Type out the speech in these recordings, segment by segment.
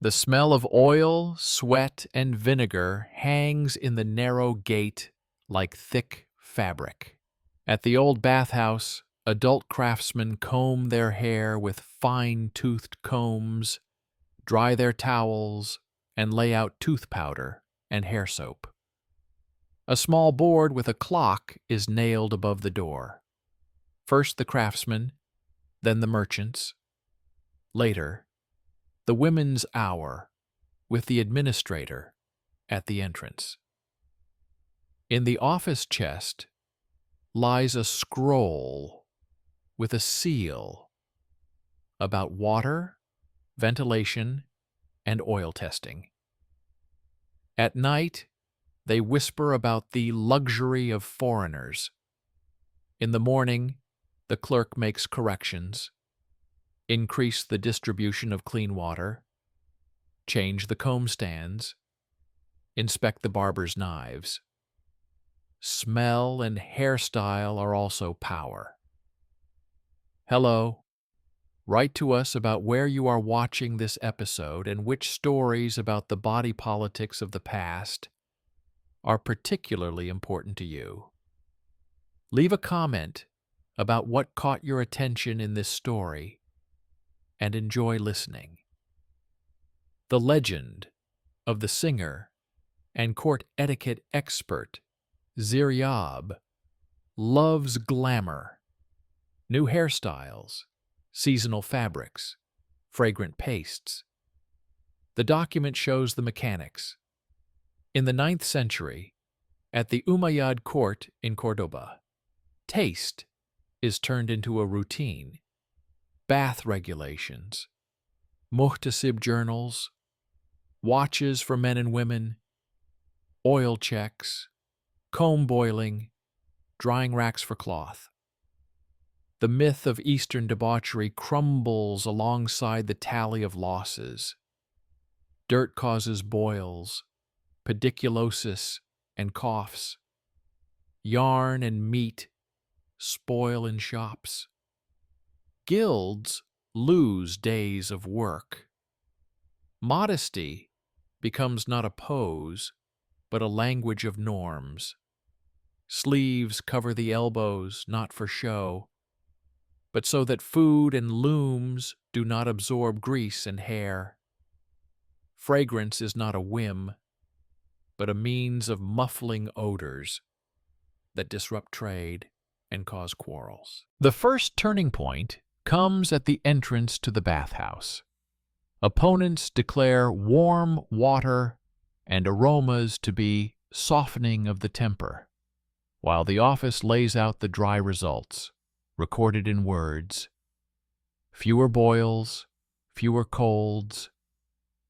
The smell of oil, sweat, and vinegar hangs in the narrow gate like thick fabric. At the old bathhouse, adult craftsmen comb their hair with fine-toothed combs, dry their towels, and lay out tooth powder and hair soap. A small board with a clock is nailed above the door. First the craftsmen, then the merchants. Later, the women's hour, with the administrator at the entrance. In the office chest lies a scroll with a seal about water, ventilation, and oil testing. At night, they whisper about the luxury of foreigners. In the morning, the clerk makes corrections, increase the distribution of clean water, change the comb stands, inspect the barber's knives. Smell and hairstyle are also power. Hello. Write to us about where you are watching this episode and which stories about the body politics of the past are particularly important to you. Leave a comment about what caught your attention in this story and enjoy listening. The legend of the singer and court etiquette expert Ziryab loves glamour, new hairstyles, seasonal fabrics, fragrant pastes. The document shows the mechanics. In the 9th century, at the Umayyad court in Cordoba, taste is turned into a routine. Bath regulations, muhtasib journals, watches for men and women, oil checks, comb boiling, drying racks for cloth. The myth of Eastern debauchery crumbles alongside the tally of losses. Dirt causes boils, pediculosis, and coughs. Yarn and meat spoil in shops. Guilds lose days of work. Modesty becomes not a pose, but a language of norms. Sleeves cover the elbows, not for show, but so that food and looms do not absorb grease and hair. Fragrance is not a whim, but a means of muffling odors that disrupt trade and cause quarrels. The first turning point comes at the entrance to the bathhouse. Opponents declare warm water and aromas to be softening of the temper, while the office lays out the dry results, recorded in words: fewer boils, fewer colds,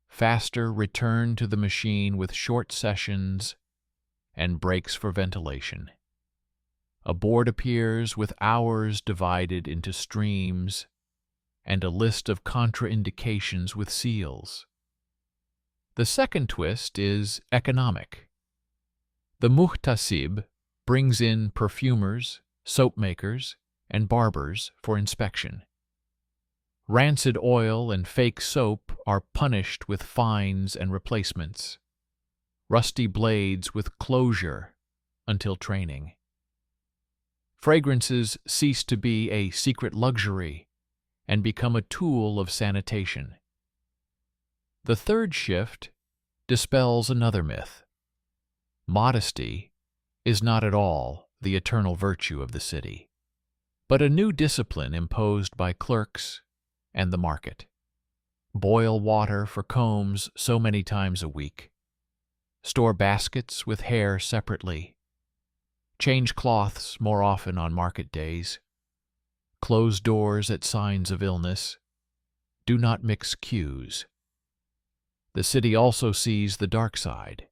faster return to the machine with short sessions, and breaks for ventilation. A board appears with hours divided into streams, and a list of contraindications with seals. The second twist is economic. The muhtasib brings in perfumers, soap makers, and barbers for inspection. Rancid oil and fake soap are punished with fines and replacements. Rusty blades with closure until training. Fragrances cease to be a secret luxury and become a tool of sanitation. The third shift dispels another myth. Modesty is not at all the eternal virtue of the city, but a new discipline imposed by clerks and the market. Boil water for combs so many times a week. Store baskets with hair separately. Change cloths more often on market days. Close doors at signs of illness. Do not mix cues. The city also sees the dark side.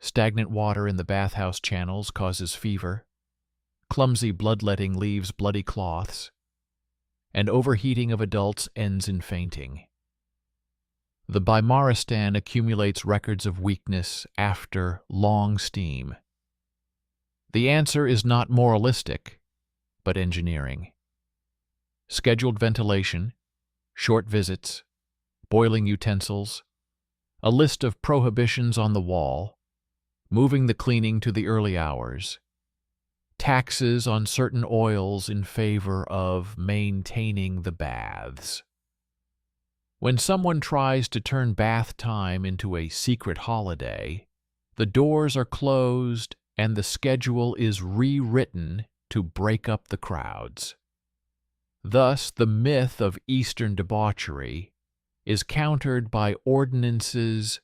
Stagnant water in the bathhouse channels causes fever. Clumsy bloodletting leaves bloody cloths. And overheating of adults ends in fainting. The Bimaristan accumulates records of weakness after long steam. The answer is not moralistic, but engineering. Scheduled ventilation, short visits, boiling utensils, a list of prohibitions on the wall, moving the cleaning to the early hours, taxes on certain oils in favor of maintaining the baths. When someone tries to turn bath time into a secret holiday, the doors are closed and the schedule is rewritten to break up the crowds. Thus, the myth of Eastern debauchery is countered by ordinances,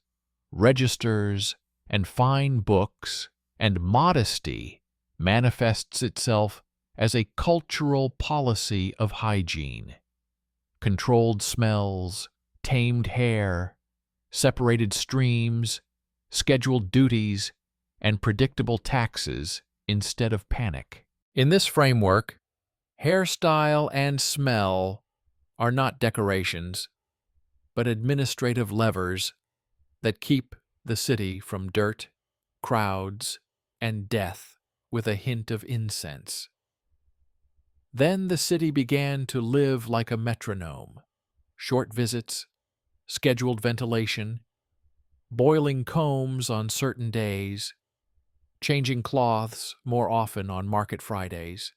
registers, and fine books, and modesty manifests itself as a cultural policy of hygiene. Controlled smells, tamed hair, separated streams, scheduled duties, and predictable taxes instead of panic. In this framework, hairstyle and smell are not decorations, but administrative levers that keep the city from dirt, crowds, and death with a hint of incense. Then the city began to live like a metronome. Short visits, scheduled ventilation, boiling combs on certain days, changing cloths more often on market Fridays.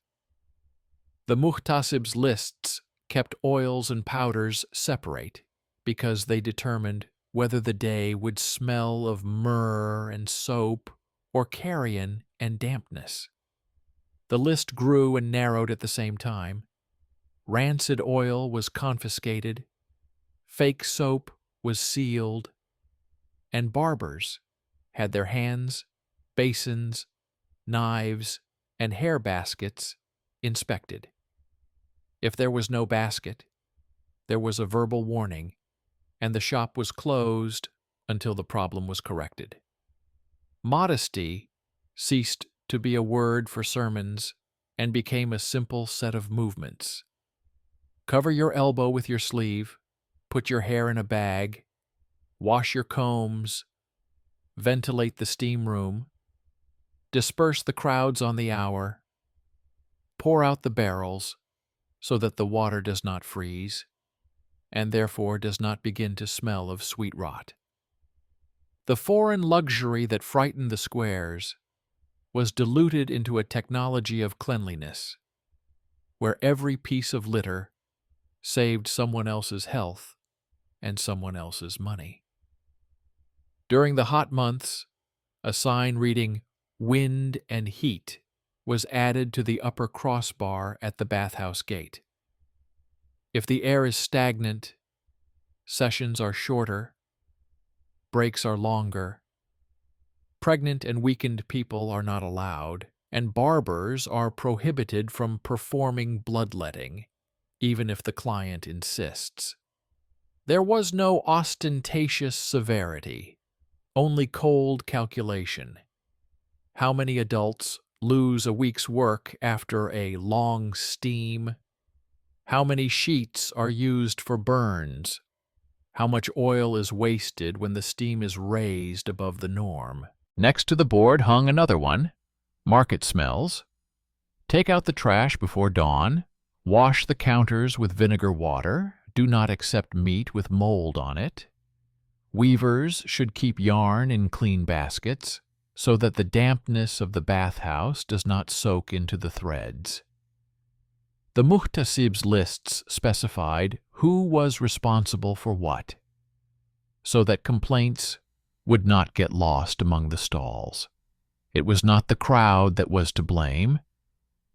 The muhtasib's lists kept oils and powders separate because they determined whether the day would smell of myrrh and soap or carrion and dampness. The list grew and narrowed at the same time. Rancid oil was confiscated, fake soap was sealed, and barbers had their hands, basins, knives, and hair baskets inspected. If there was no basket, there was a verbal warning, and the shop was closed until the problem was corrected. Modesty ceased to be a word for sermons and became a simple set of movements. Cover your elbow with your sleeve, put your hair in a bag, wash your combs, ventilate the steam room, disperse the crowds on the hour, pour out the barrels so that the water does not freeze, and therefore does not begin to smell of sweet rot. The foreign luxury that frightened the squares was diluted into a technology of cleanliness, where every piece of litter saved someone else's health and someone else's money. During the hot months, a sign reading "Wind and Heat" was added to the upper crossbar at the bathhouse gate. If the air is stagnant, sessions are shorter, breaks are longer, pregnant and weakened people are not allowed, and barbers are prohibited from performing bloodletting, even if the client insists. There was no ostentatious severity, only cold calculation. How many adults lose a week's work after a long steam? How many sheets are used for burns? How much oil is wasted when the steam is raised above the norm? Next to the board hung another one, market smells. Take out the trash before dawn. Wash the counters with vinegar water. Do not accept meat with mold on it. Weavers should keep yarn in clean baskets so that the dampness of the bathhouse does not soak into the threads. The muhtasib's lists specified who was responsible for what, so that complaints would not get lost among the stalls. It was not the crowd that was to blame,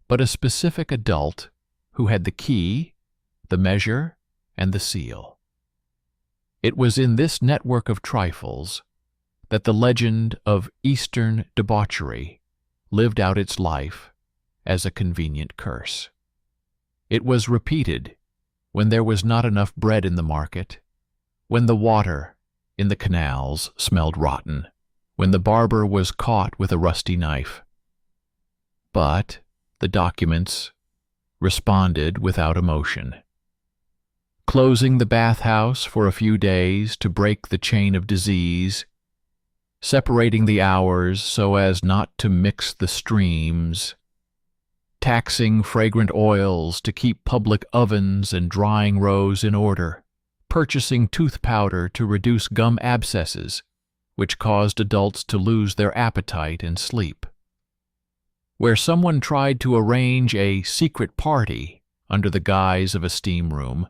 but a specific adult who had the key, the measure, and the seal. It was in this network of trifles that the legend of Eastern debauchery lived out its life as a convenient curse. It was repeated when there was not enough bread in the market, when the water in the canals smelled rotten, when the barber was caught with a rusty knife. But the documents responded without emotion. Closing the bathhouse for a few days to break the chain of disease, separating the hours so as not to mix the streams, taxing fragrant oils to keep public ovens and drying rows in order, purchasing tooth powder to reduce gum abscesses, which caused adults to lose their appetite and sleep. Where someone tried to arrange a secret party under the guise of a steam room,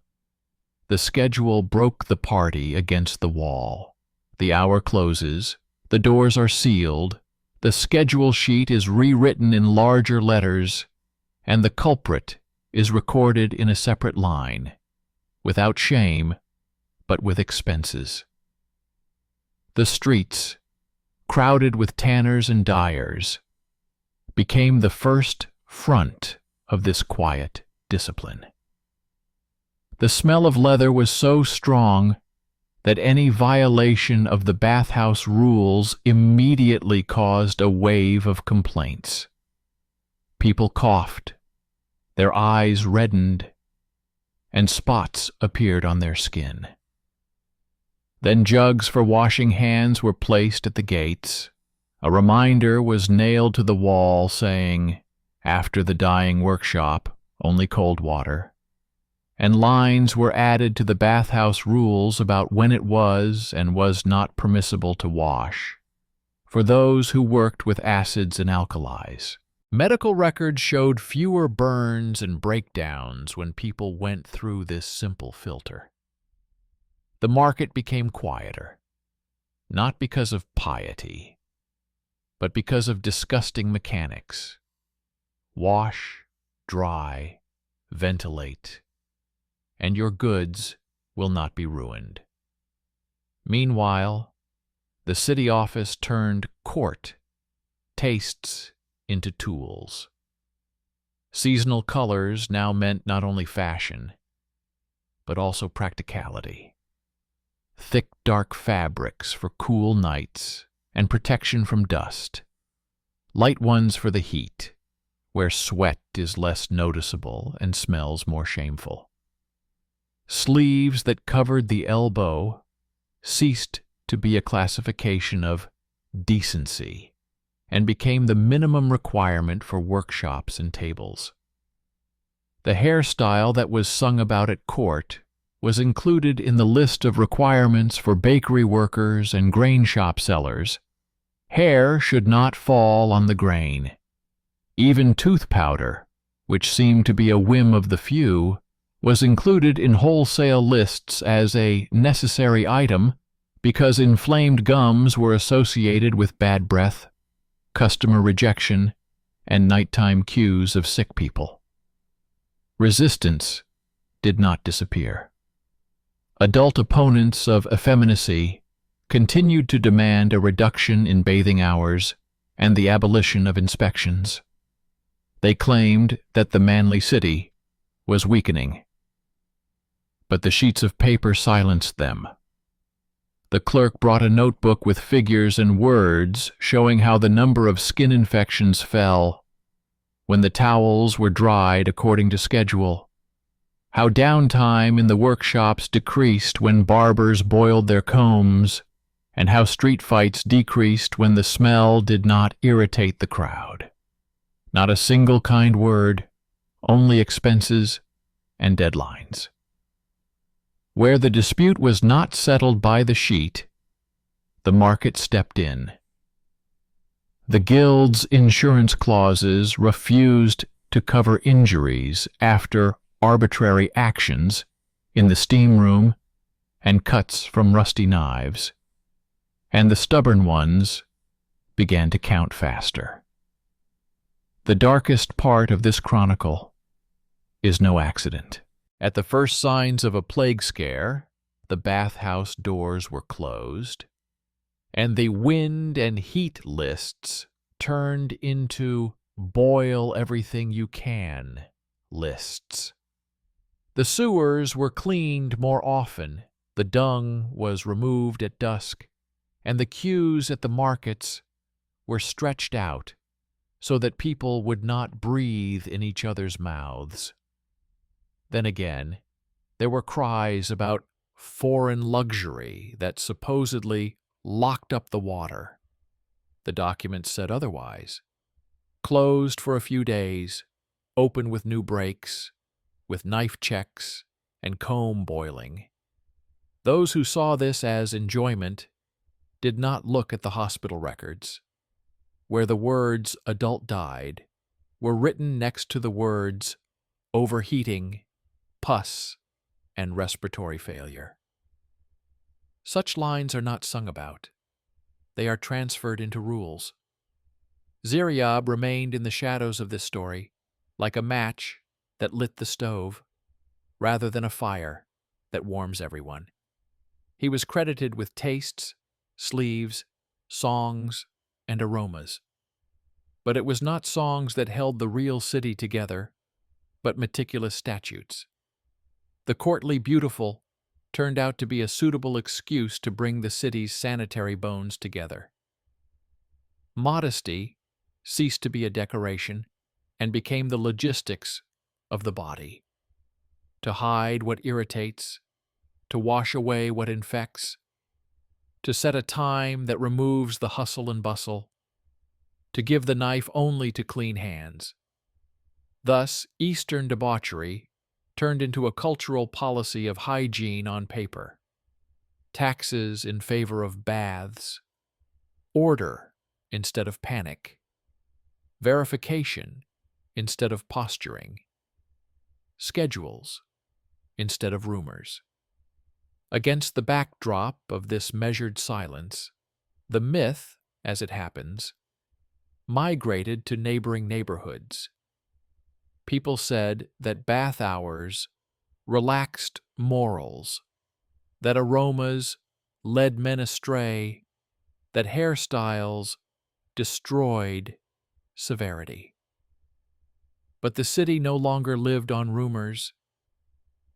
the schedule broke the party against the wall. The hour closes, the doors are sealed, the schedule sheet is rewritten in larger letters, and the culprit is recorded in a separate line, without shame, but with expenses. The streets, crowded with tanners and dyers, became the first front of this quiet discipline. The smell of leather was so strong that any violation of the bathhouse rules immediately caused a wave of complaints. People coughed, their eyes reddened, and spots appeared on their skin. Then jugs for washing hands were placed at the gates. A reminder was nailed to the wall saying, "After the dyeing workshop, only cold water." And lines were added to the bathhouse rules about when it was and was not permissible to wash, for those who worked with acids and alkalis. Medical records showed fewer burns and breakdowns when people went through this simple filter. The market became quieter, not because of piety, but because of disgusting mechanics. Wash, dry, ventilate, and your goods will not be ruined. Meanwhile, the city office turned court tastes into tools. Seasonal colors now meant not only fashion, but also practicality. Thick, dark fabrics for cool nights and protection from dust. Light ones for the heat, where sweat is less noticeable and smells more shameful. Sleeves that covered the elbow ceased to be a classification of decency and became the minimum requirement for workshops and tables. The hairstyle that was sung about at court was included in the list of requirements for bakery workers and grain shop sellers. Hair should not fall on the grain. Even tooth powder, which seemed to be a whim of the few, was included in wholesale lists as a necessary item because inflamed gums were associated with bad breath, customer rejection, and nighttime queues of sick people. Resistance did not disappear. Adult opponents of effeminacy continued to demand a reduction in bathing hours and the abolition of inspections. They claimed that the manly city was weakening. But the sheets of paper silenced them. The clerk brought a notebook with figures and words showing how the number of skin infections fell when the towels were dried according to schedule, how downtime in the workshops decreased when barbers boiled their combs, and how street fights decreased when the smell did not irritate the crowd. Not a single kind word, only expenses and deadlines. Where the dispute was not settled by the sheet, the market stepped in. The guild's insurance clauses refused to cover injuries after arbitrary actions in the steam room and cuts from rusty knives, and the stubborn ones began to count faster. The darkest part of this chronicle is no accident. At the first signs of a plague scare, the bathhouse doors were closed, and the wind and heat lists turned into boil everything you can lists. The sewers were cleaned more often, the dung was removed at dusk, and the queues at the markets were stretched out so that people would not breathe in each other's mouths. Then again, there were cries about foreign luxury that supposedly locked up the water. The documents said otherwise. Closed for a few days, open with new breaks, with knife checks and comb boiling. Those who saw this as enjoyment did not look at the hospital records, where the words "adult died" were written next to the words overheating, pus, and respiratory failure. Such lines are not sung about. They are transferred into rules. Ziryab remained in the shadows of this story, like a match that lit the stove, rather than a fire that warms everyone. He was credited with tastes, sleeves, songs, and aromas. But it was not songs that held the real city together, but meticulous statutes. The courtly beautiful turned out to be a suitable excuse to bring the city's sanitary bones together. Modesty ceased to be a decoration and became the logistics of the body. To hide what irritates, to wash away what infects, to set a time that removes the hustle and bustle, to give the knife only to clean hands. Thus, Eastern debauchery turned into a cultural policy of hygiene on paper, taxes in favor of baths, order instead of panic, verification instead of posturing, schedules instead of rumors. Against the backdrop of this measured silence, the myth, as it happens, migrated to neighboring neighborhoods. People said that bath hours relaxed morals, that aromas led men astray, that hairstyles destroyed severity. But the city no longer lived on rumors.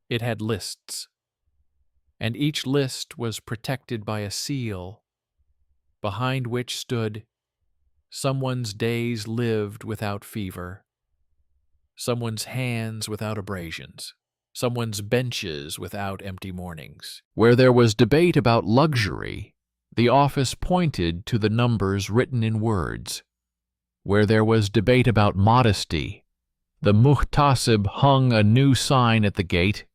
It had lists, and each list was protected by a seal, behind which stood someone's days lived without fever, someone's hands without abrasions, someone's benches without empty mornings. Where there was debate about luxury, the office pointed to the numbers written in words. Where there was debate about modesty, the muhtasib hung a new sign at the gate.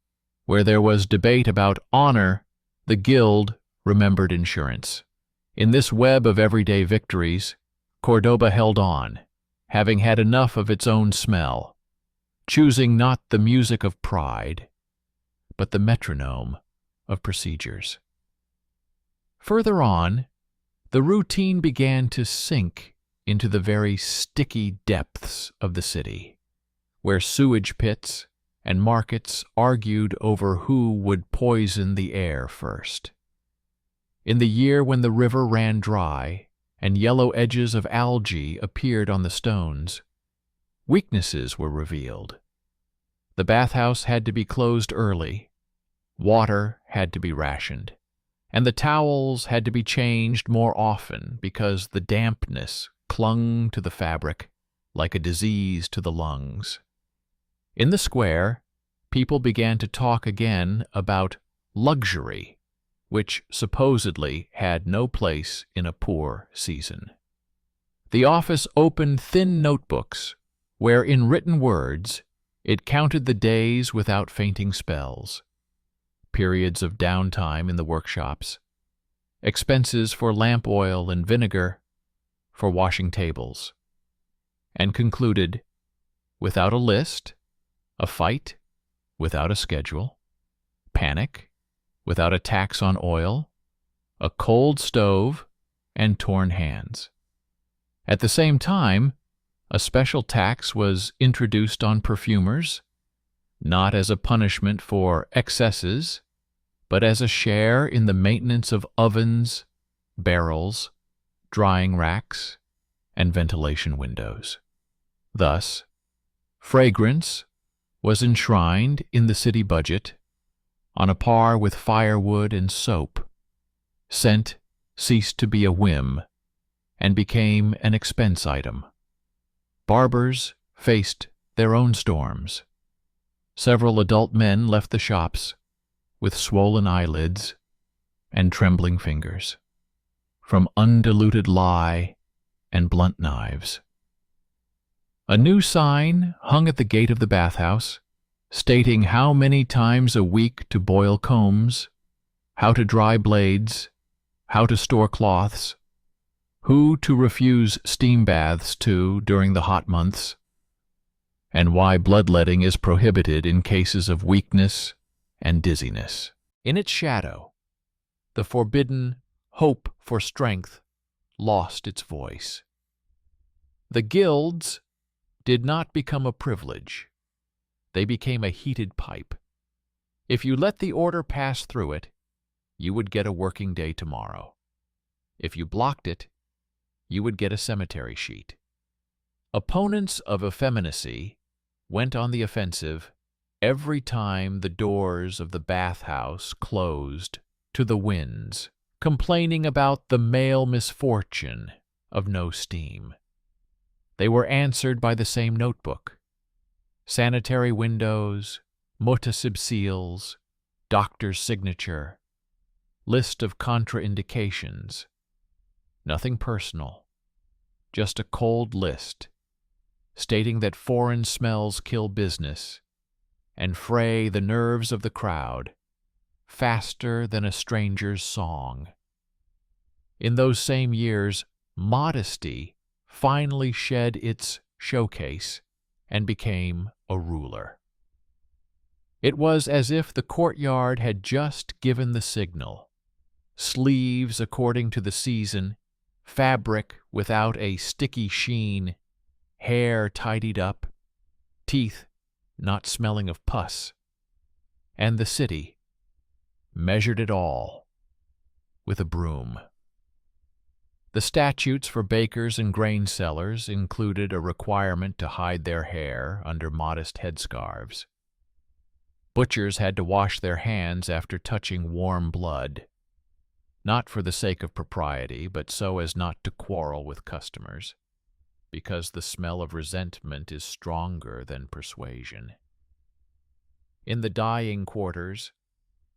Where there was debate about honor, the guild remembered insurance. In this web of everyday victories, Cordoba held on, having had enough of its own smell, choosing not the music of pride, but the metronome of procedures. Further on, the routine began to sink into the very sticky depths of the city, where sewage pits and markets argued over who would poison the air first. In the year when the river ran dry and yellow edges of algae appeared on the stones, weaknesses were revealed. The bathhouse had to be closed early, water had to be rationed, and the towels had to be changed more often because the dampness clung to the fabric like a disease to the lungs. In the square, people began to talk again about luxury, which supposedly had no place in a poor season. The office opened thin notebooks, where in written words it counted the days without fainting spells, periods of downtime in the workshops, expenses for lamp oil and vinegar, for washing tables, and concluded, without a list, a fight without a schedule, panic without a tax on oil, a cold stove, and torn hands. At the same time, a special tax was introduced on perfumers, not as a punishment for excesses, but as a share in the maintenance of ovens, barrels, drying racks, and ventilation windows. Thus, fragrance was enshrined in the city budget on a par with firewood and soap. Scent ceased to be a whim and became an expense item. Barbers faced their own storms. Several adult men left the shops with swollen eyelids and trembling fingers from undiluted lie and blunt knives. A new sign hung at the gate of the bathhouse, stating how many times a week to boil combs, how to dry blades, how to store cloths, who to refuse steam baths to during the hot months, and why bloodletting is prohibited in cases of weakness and dizziness. In its shadow, the forbidden hope for strength lost its voice. The guilds did not become a privilege. They became a heated pipe. If you let the order pass through it, you would get a working day tomorrow. If you blocked it, you would get a cemetery sheet. Opponents of effeminacy went on the offensive every time the doors of the bathhouse closed to the winds, complaining about the male misfortune of no steam. They were answered by the same notebook: sanitary windows, mutasib seals, doctor's signature, list of contraindications. Nothing personal, just a cold list stating that foreign smells kill business and fray the nerves of the crowd faster than a stranger's song. In those same years, modesty finally shed its showcase and became a ruler. It was as if the courtyard had just given the signal: sleeves according to the season, fabric without a sticky sheen, hair tidied up, teeth not smelling of pus. And the city measured it all with a broom. The statutes for bakers and grain sellers included a requirement to hide their hair under modest headscarves. Butchers had to wash their hands after touching warm blood, not for the sake of propriety, but so as not to quarrel with customers, because the smell of resentment is stronger than persuasion. In the dyeing quarters,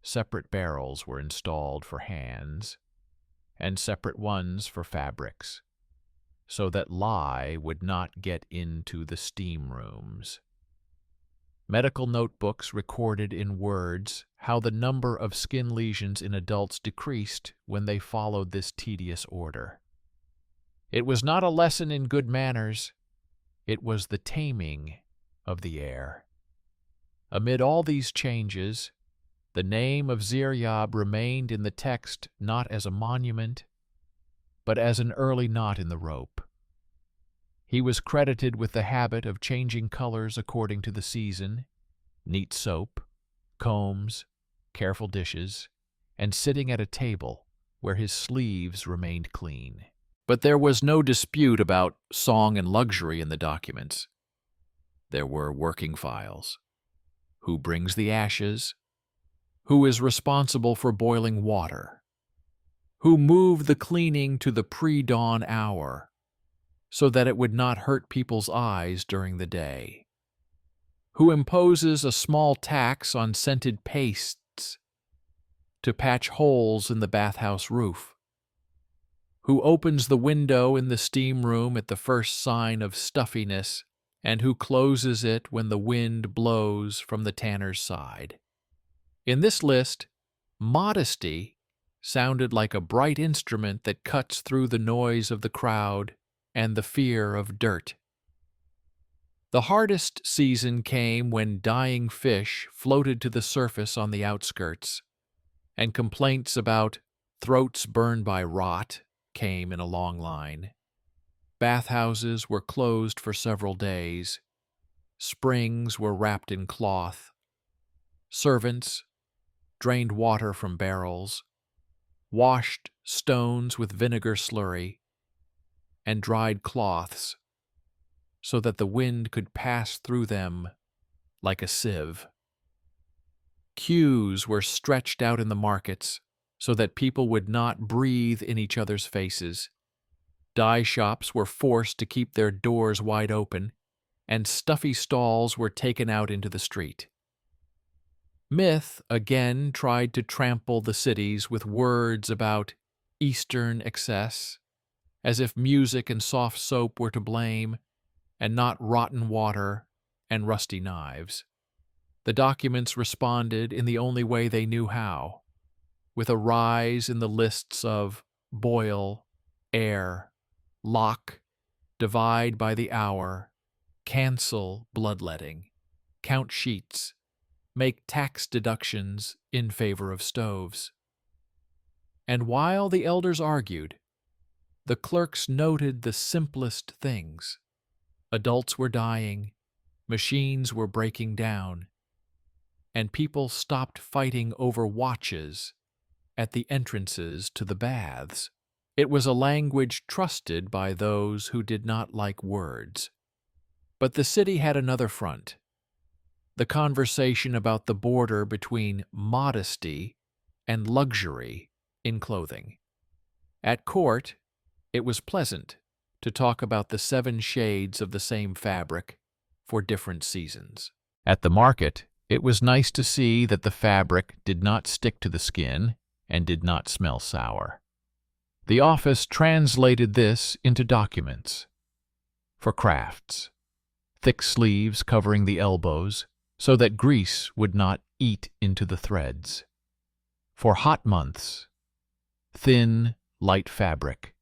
separate barrels were installed for hands and separate ones for fabrics, so that lye would not get into the steam rooms. Medical notebooks recorded in words how the number of skin lesions in adults decreased when they followed this tedious order. It was not a lesson in good manners, it was the taming of the air. Amid all these changes, the name of Ziryab remained in the text not as a monument, but as an early knot in the rope. He was credited with the habit of changing colors according to the season, neat soap, combs, careful dishes, and sitting at a table where his sleeves remained clean. But there was no dispute about song and luxury in the documents. There were working files. Who brings the ashes? Who is responsible for boiling water? Who moved the cleaning to the pre-dawn hour so that it would not hurt people's eyes during the day? Who imposes a small tax on scented pastes to patch holes in the bathhouse roof? Who opens the window in the steam room at the first sign of stuffiness, and who closes it when the wind blows from the tanner's side? In this list, modesty sounded like a bright instrument that cuts through the noise of the crowd and the fear of dirt. The hardest season came when dying fish floated to the surface on the outskirts, and complaints about throats burned by rot came in a long line. Bathhouses were closed for several days. Springs were wrapped in cloth. Servants drained water from barrels, washed stones with vinegar slurry, and dried cloths so that the wind could pass through them like a sieve. Queues were stretched out in the markets so that people would not breathe in each other's faces. Dye shops were forced to keep their doors wide open, and stuffy stalls were taken out into the street. Myth again tried to trample the cities with words about Eastern excess, as if music and soft soap were to blame, and not rotten water and rusty knives. The documents responded in the only way they knew how: with a rise in the lists of boil, air, lock, divide by the hour, cancel bloodletting, count sheets, make tax deductions in favor of stoves. And while the elders argued, the clerks noted the simplest things. Adults were dying, machines were breaking down, and people stopped fighting over watches at the entrances to the baths. It was a language trusted by those who did not like words. But the city had another front. The conversation about the border between modesty and luxury in clothing. At court, it was pleasant to talk about the 7 shades of the same fabric for different seasons. At the market, it was nice to see that the fabric did not stick to the skin and did not smell sour. The office translated this into documents. For crafts, thick sleeves covering the elbows so that grease would not eat into the threads. For hot months, thin, light fabric,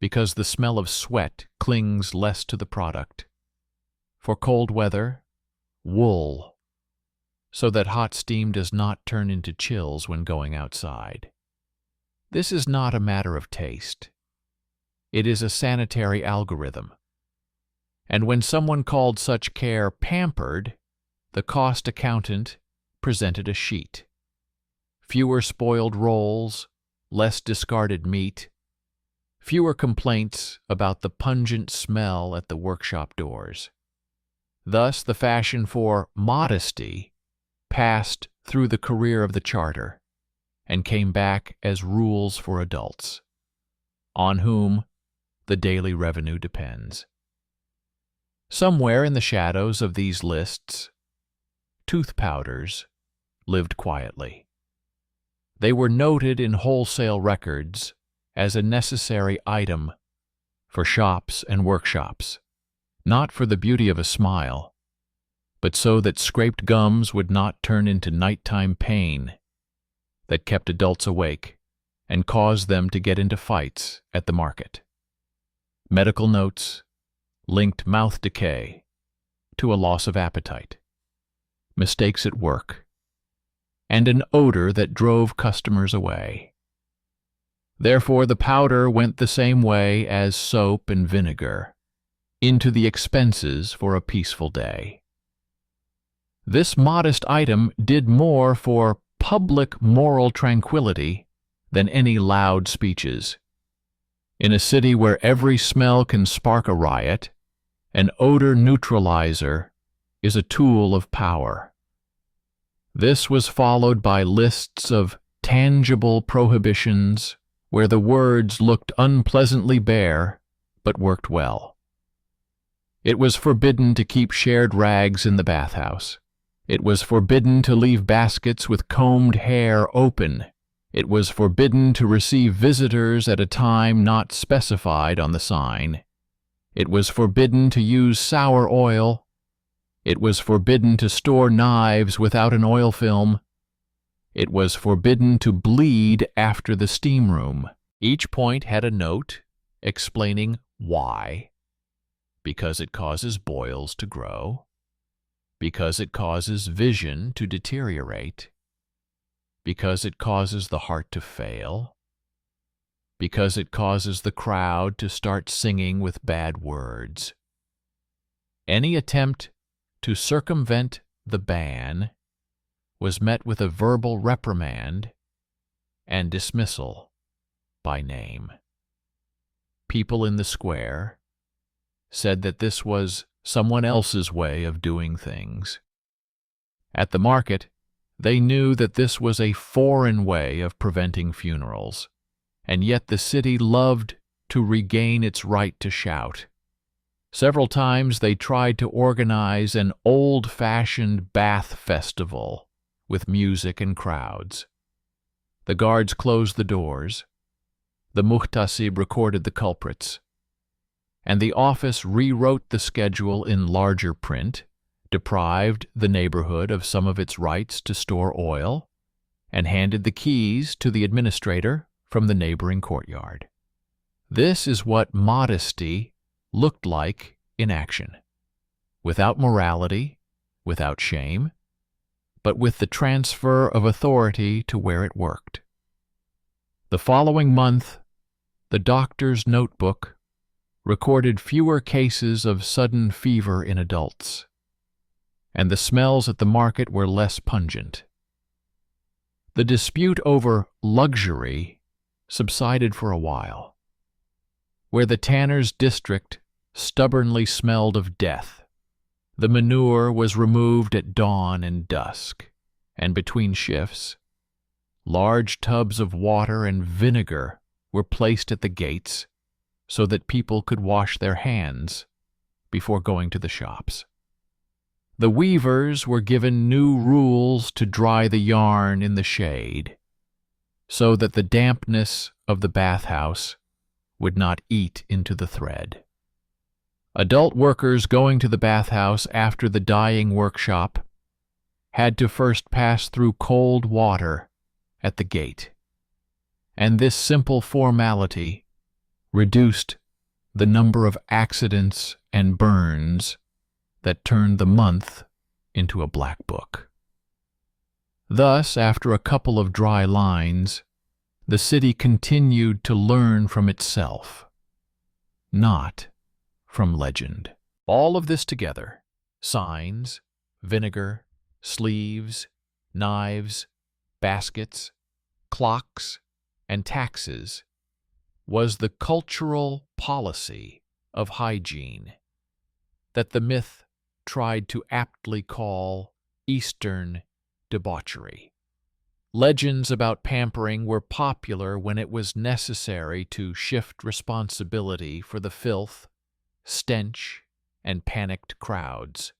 because the smell of sweat clings less to the product. For cold weather, wool, so that hot steam does not turn into chills when going outside. This is not a matter of taste. It is a sanitary algorithm. And when someone called such care pampered, the cost accountant presented a sheet. Fewer spoiled rolls, less discarded meat, fewer complaints about the pungent smell at the workshop doors. Thus, the fashion for modesty passed through the career of the charter and came back as rules for adults, on whom the daily revenue depends. Somewhere in the shadows of these lists, tooth powders lived quietly. They were noted in wholesale records as a necessary item for shops and workshops, not for the beauty of a smile, but so that scraped gums would not turn into nighttime pain that kept adults awake and caused them to get into fights at the market. Medical notes linked mouth decay to a loss of appetite, mistakes at work, and an odor that drove customers away. Therefore, the powder went the same way as soap and vinegar, into the expenses for a peaceful day. This modest item did more for public moral tranquility than any loud speeches. In a city where every smell can spark a riot, an odor neutralizer is a tool of power. This was followed by lists of tangible prohibitions where the words looked unpleasantly bare but worked well. It was forbidden to keep shared rags in the bathhouse. It was forbidden to leave baskets with combed hair open. It was forbidden to receive visitors at a time not specified on the sign. It was forbidden to use sour oil. It was forbidden to store knives without an oil film. It was forbidden to bleed after the steam room. Each point had a note explaining why. Because it causes boils to grow. Because it causes vision to deteriorate. Because it causes the heart to fail. Because it causes the crowd to start singing with bad words. Any attempt to circumvent the ban was met with a verbal reprimand and dismissal by name. People in the square said that this was someone else's way of doing things. At the market, they knew that this was a foreign way of preventing funerals, and yet the city loved to regain its right to shout. Several times they tried to organize an old-fashioned bath festival with music and crowds. The guards closed the doors, the muhtasib recorded the culprits, and the office rewrote the schedule in larger print, deprived the neighborhood of some of its rights to store oil, and handed the keys to the administrator from the neighboring courtyard. This is what modesty looked like in action, without morality, without shame, but with the transfer of authority to where it worked. The following month, the doctor's notebook recorded fewer cases of sudden fever in adults, and the smells at the market were less pungent. The dispute over luxury subsided for a while. Where the tanner's district stubbornly smelled of death, the manure was removed at dawn and dusk, and between shifts, large tubs of water and vinegar were placed at the gates so that people could wash their hands before going to the shops. The weavers were given new rules to dry the yarn in the shade, so that the dampness of the bathhouse would not eat into the thread. Adult workers going to the bathhouse after the dyeing workshop had to first pass through cold water at the gate, and this simple formality reduced the number of accidents and burns that turned the month into a black book. Thus, after a couple of dry lines, the city continued to learn from itself, not from legend. All of this together, signs, vinegar, sleeves, knives, baskets, clocks, and taxes, was the cultural policy of hygiene that the myth tried to aptly call Eastern debauchery. Legends about pampering were popular when it was necessary to shift responsibility for the filth, stench, and panicked crowds.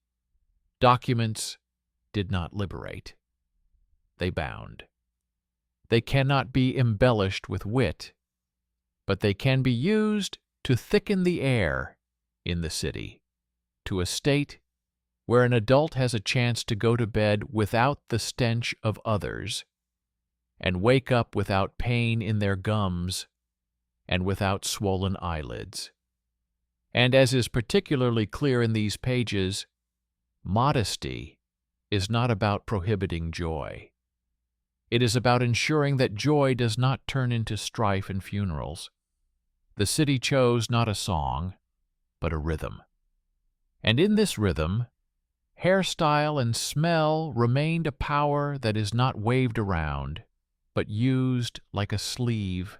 Documents did not liberate. They bound. They cannot be embellished with wit, but they can be used to thicken the air in the city to a state where an adult has a chance to go to bed without the stench of others and wake up without pain in their gums and without swollen eyelids. And as is particularly clear in these pages, modesty is not about prohibiting joy. It is about ensuring that joy does not turn into strife and funerals. The city chose not a song, but a rhythm. And in this rhythm, hairstyle and smell remained a power that is not waved around, but used like a sleeve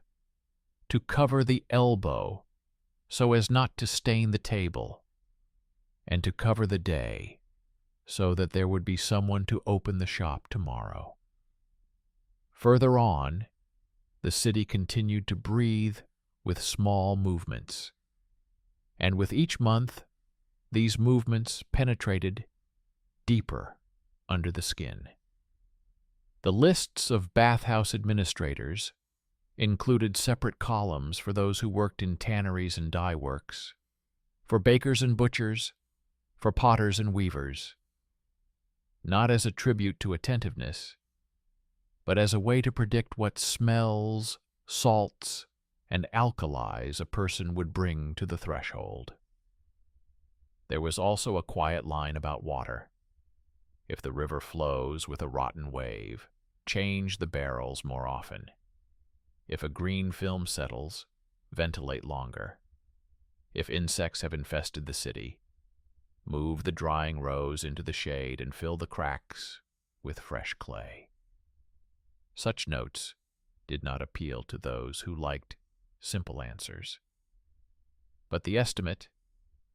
to cover the elbow so as not to stain the table, and to cover the day so that there would be someone to open the shop tomorrow. Further on, the city continued to breathe with small movements, and with each month, these movements penetrated deeper under the skin. The lists of bathhouse administrators included separate columns for those who worked in tanneries and dye works, for bakers and butchers, for potters and weavers, not as a tribute to attentiveness, but as a way to predict what smells, salts, and alkalis a person would bring to the threshold. There was also a quiet line about water. If the river flows with a rotten wave, change the barrels more often. If a green film settles, ventilate longer. If insects have infested the city, move the drying rows into the shade and fill the cracks with fresh clay. Such notes did not appeal to those who liked simple answers. But the estimate,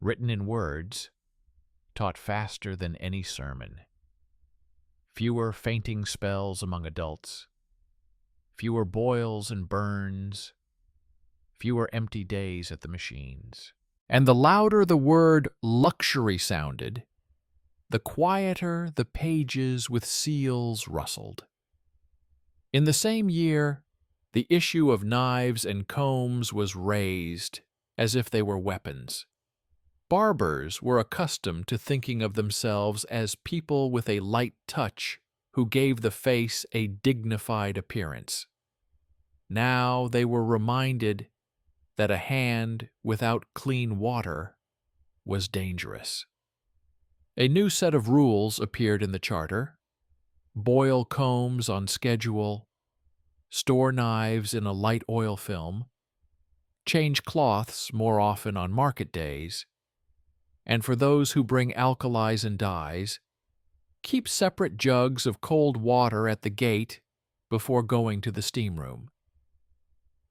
written in words, taught faster than any sermon. Fewer fainting spells among adults, fewer boils and burns, fewer empty days at the machines. And the louder the word luxury sounded, the quieter the pages with seals rustled. In the same year, the issue of knives and combs was raised as if they were weapons. Barbers were accustomed to thinking of themselves as people with a light touch who gave the face a dignified appearance. Now they were reminded that a hand without clean water was dangerous. A new set of rules appeared in the charter: boil combs on schedule, store knives in a light oil film, change cloths more often on market days, and for those who bring alkalis and dyes, keep separate jugs of cold water at the gate before going to the steam room.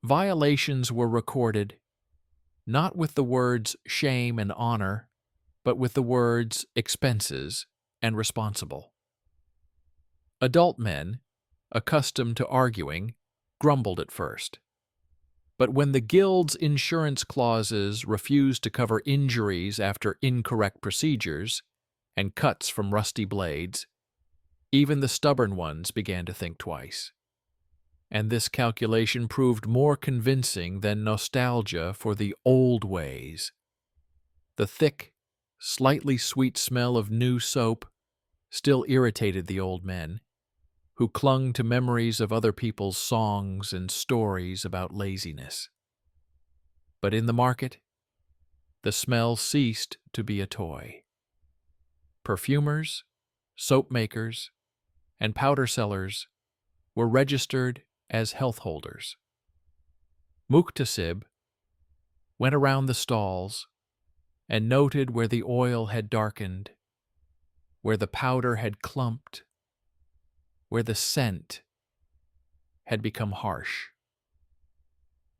Violations were recorded, not with the words shame and honor, but with the words expenses and responsible. Adult men, accustomed to arguing, grumbled at first. But when the guild's insurance clauses refused to cover injuries after incorrect procedures and cuts from rusty blades, even the stubborn ones began to think twice. And this calculation proved more convincing than nostalgia for the old ways. The thick, slightly sweet smell of new soap still irritated the old men, who clung to memories of other people's songs and stories about laziness. But in the market, the smell ceased to be a toy. Perfumers, soap makers, and powder sellers were registered as health holders. Muktasib went around the stalls and noted where the oil had darkened, where the powder had clumped, where the scent had become harsh.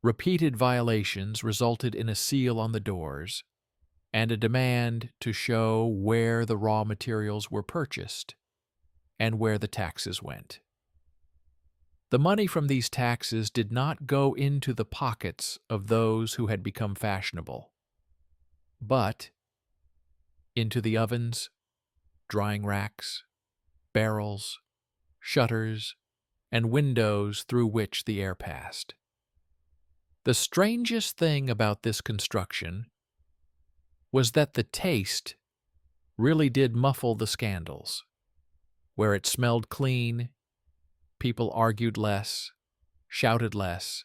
Repeated violations resulted in a seal on the doors and a demand to show where the raw materials were purchased and where the taxes went. The money from these taxes did not go into the pockets of those who had become fashionable, but into the ovens, drying racks, barrels, shutters, and windows through which the air passed. The strangest thing about this construction was that the taste really did muffle the scandals. Where it smelled clean, people argued less, shouted less,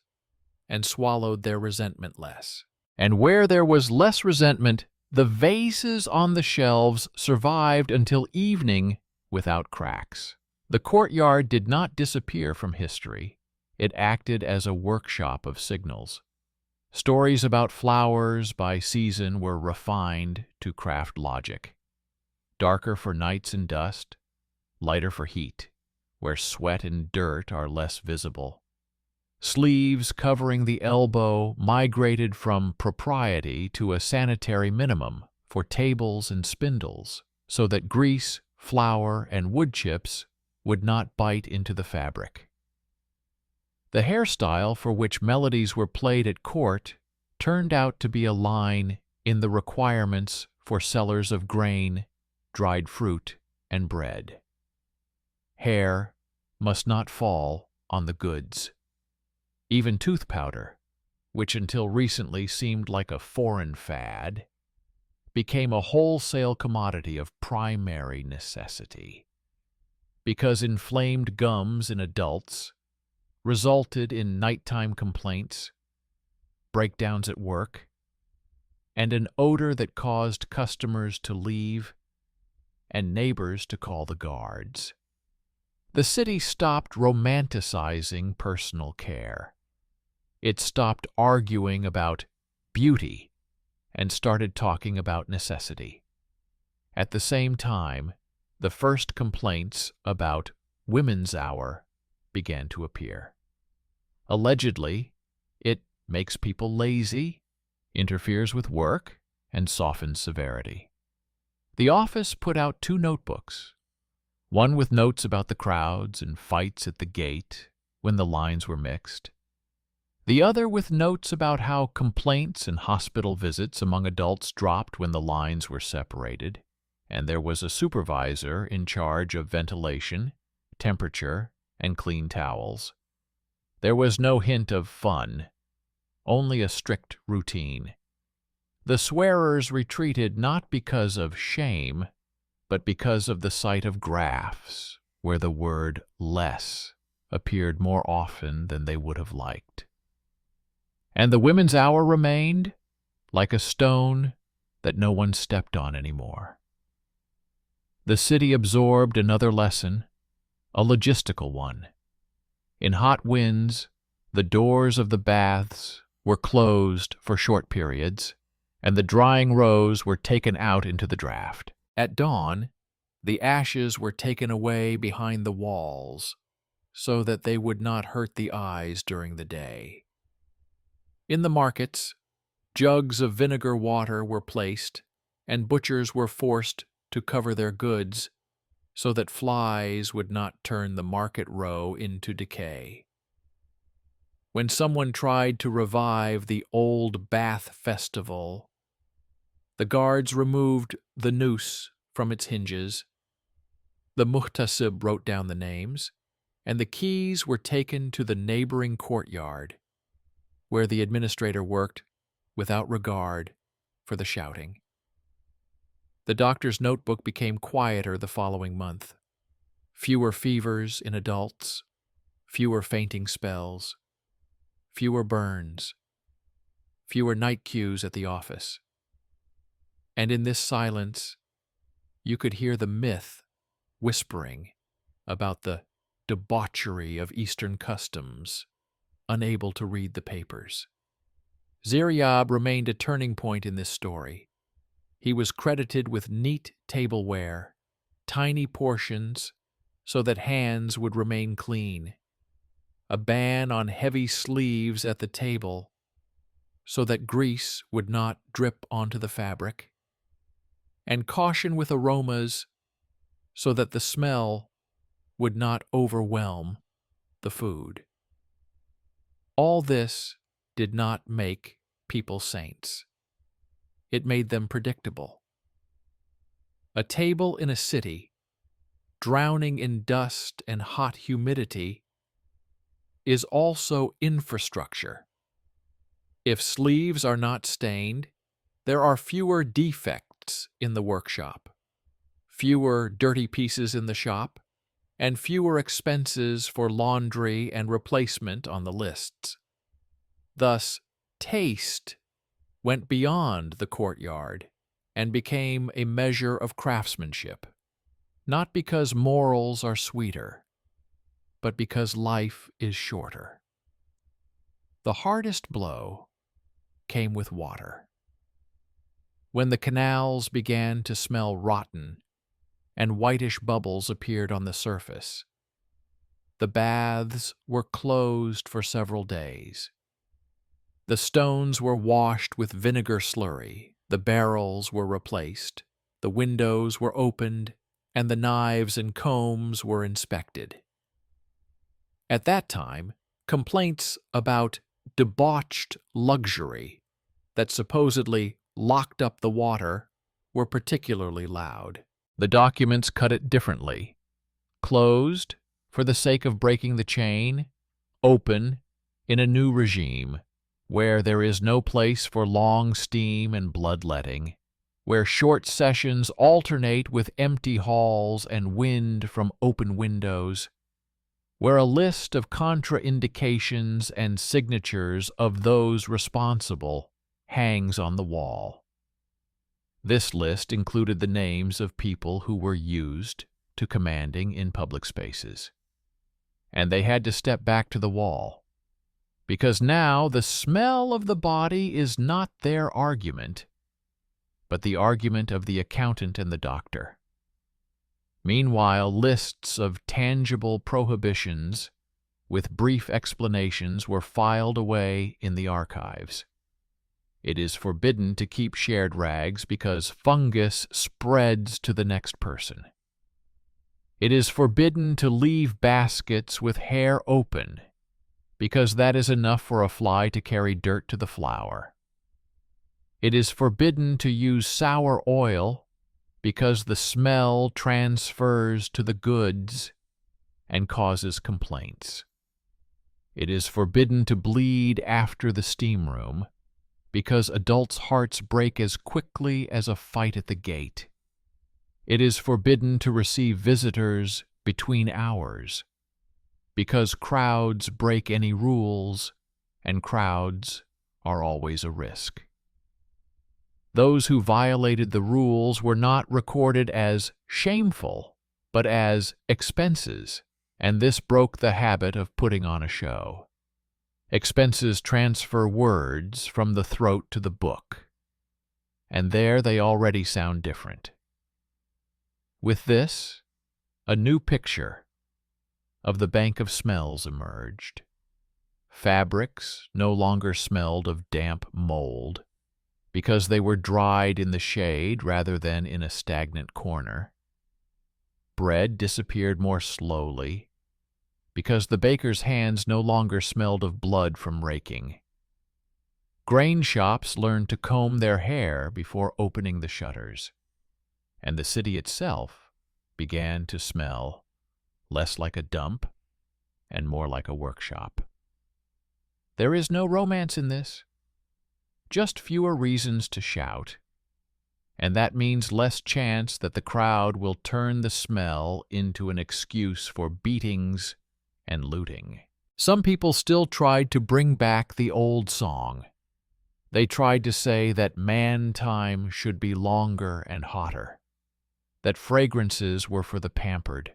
and swallowed their resentment less. And where there was less resentment, the vases on the shelves survived until evening without cracks. The courtyard did not disappear from history. It acted as a workshop of signals. Stories about flowers by season were refined to craft logic. Darker for nights and dust, lighter for heat, where sweat and dirt are less visible. Sleeves covering the elbow migrated from propriety to a sanitary minimum for tables and spindles, so that grease, flour, and wood chips would not bite into the fabric. The hairstyle for which melodies were played at court turned out to be a line in the requirements for sellers of grain, dried fruit, and bread. Hair must not fall on the goods. Even tooth powder, which until recently seemed like a foreign fad, became a wholesale commodity of primary necessity, because inflamed gums in adults resulted in nighttime complaints, breakdowns at work, and an odor that caused customers to leave and neighbors to call the guards. The city stopped romanticizing personal care. It stopped arguing about beauty and started talking about necessity. At the same time, the first complaints about women's hour began to appear. Allegedly, it makes people lazy, interferes with work, and softens severity. The office put out 2 notebooks, one with notes about the crowds and fights at the gate when the lines were mixed, the other with notes about how complaints and hospital visits among adults dropped when the lines were separated, and there was a supervisor in charge of ventilation, temperature, and clean towels. There was no hint of fun, only a strict routine. The swearers retreated not because of shame, but because of the sight of graphs, where the word less appeared more often than they would have liked. And the women's hour remained like a stone that no one stepped on anymore. The city absorbed another lesson, a logistical one. In hot winds, the doors of the baths were closed for short periods, and the drying rows were taken out into the draft. At dawn, the ashes were taken away behind the walls so that they would not hurt the eyes during the day. In the markets, jugs of vinegar water were placed, and butchers were forced to cover their goods so that flies would not turn the market row into decay. When someone tried to revive the old bath festival, the guards removed the noose from its hinges, the muhtasib wrote down the names, and the keys were taken to the neighboring courtyard, where the administrator worked without regard for the shouting. The doctor's notebook became quieter the following month. Fewer fevers in adults, fewer fainting spells, fewer burns, fewer night queues at the office. And in this silence, you could hear the myth whispering about the debauchery of Eastern customs, unable to read the papers. Ziryab remained a turning point in this story. He was credited with neat tableware, tiny portions so that hands would remain clean, a ban on heavy sleeves at the table so that grease would not drip onto the fabric, and caution with aromas so that the smell would not overwhelm the food. All this did not make people saints. It made them predictable. A table in a city, drowning in dust and hot humidity, is also infrastructure. If sleeves are not stained, there are fewer defects in the workshop, fewer dirty pieces in the shop, and fewer expenses for laundry and replacement on the lists. Thus, taste went beyond the courtyard and became a measure of craftsmanship, not because morals are sweeter, but because life is shorter. The hardest blow came with water. When the canals began to smell rotten and whitish bubbles appeared on the surface, the baths were closed for several days. The stones were washed with vinegar slurry, the barrels were replaced, the windows were opened, and the knives and combs were inspected. At that time, complaints about debauched luxury that supposedly locked up the water were particularly loud. The documents cut it differently. Closed for the sake of breaking the chain, open in a new regime, where there is no place for long steam and bloodletting, where short sessions alternate with empty halls and wind from open windows, where a list of contraindications and signatures of those responsible hangs on the wall. This list included the names of people who were used to commanding in public spaces, and they had to step back to the wall, because now the smell of the body is not their argument, but the argument of the accountant and the doctor. Meanwhile, lists of tangible prohibitions with brief explanations were filed away in the archives. It is forbidden to keep shared rags because fungus spreads to the next person. It is forbidden to leave baskets with hair open because that is enough for a fly to carry dirt to the flour. It is forbidden to use sour oil because the smell transfers to the goods and causes complaints. It is forbidden to bleed after the steam room because adults' hearts break as quickly as a fight at the gate. It is forbidden to receive visitors between hours, because crowds break any rules, and crowds are always a risk. Those who violated the rules were not recorded as shameful, but as expenses, and this broke the habit of putting on a show. Expenses transfer words from the throat to the book, and there they already sound different. With this, a new picture of the bank of smells emerged. Fabrics no longer smelled of damp mold, because they were dried in the shade rather than in a stagnant corner. Bread disappeared more slowly, because the baker's hands no longer smelled of blood from raking. Grain shops learned to comb their hair before opening the shutters, and the city itself began to smell less like a dump and more like a workshop. There is no romance in this, just fewer reasons to shout, and that means less chance that the crowd will turn the smell into an excuse for beatings and looting. Some people still tried to bring back the old song. They tried to say that man time should be longer and hotter, that fragrances were for the pampered,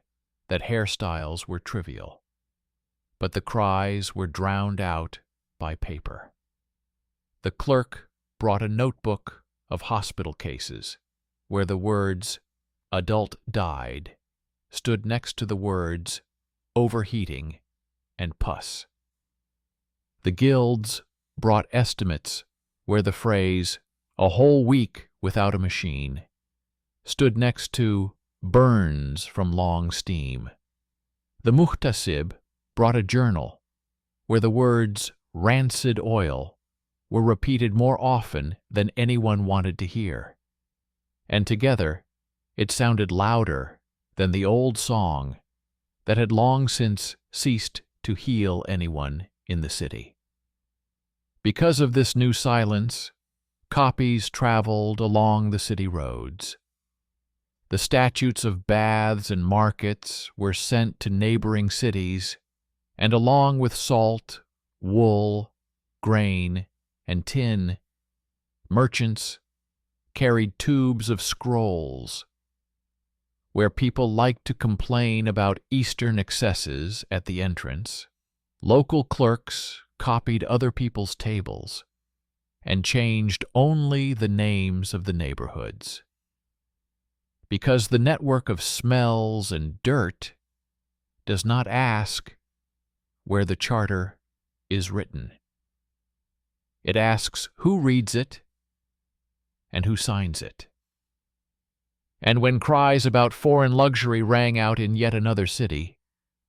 that hairstyles were trivial. But the cries were drowned out by paper. The clerk brought a notebook of hospital cases where the words "adult died" stood next to the words "overheating" and "pus." The guilds brought estimates where the phrase "a whole week without a machine" stood next to "burns from long steam." The muhtasib brought a journal where the words "rancid oil" were repeated more often than anyone wanted to hear, and together it sounded louder than the old song that had long since ceased to heal anyone in the city. Because of this new silence, copies traveled along the city roads. The statutes of baths and markets were sent to neighboring cities, and along with salt, wool, grain, and tin, merchants carried tubes of scrolls. Where people liked to complain about Eastern excesses at the entrance, local clerks copied other people's tables and changed only the names of the neighborhoods. Because the network of smells and dirt does not ask where the charter is written. It asks who reads it and who signs it. And when cries about foreign luxury rang out in yet another city,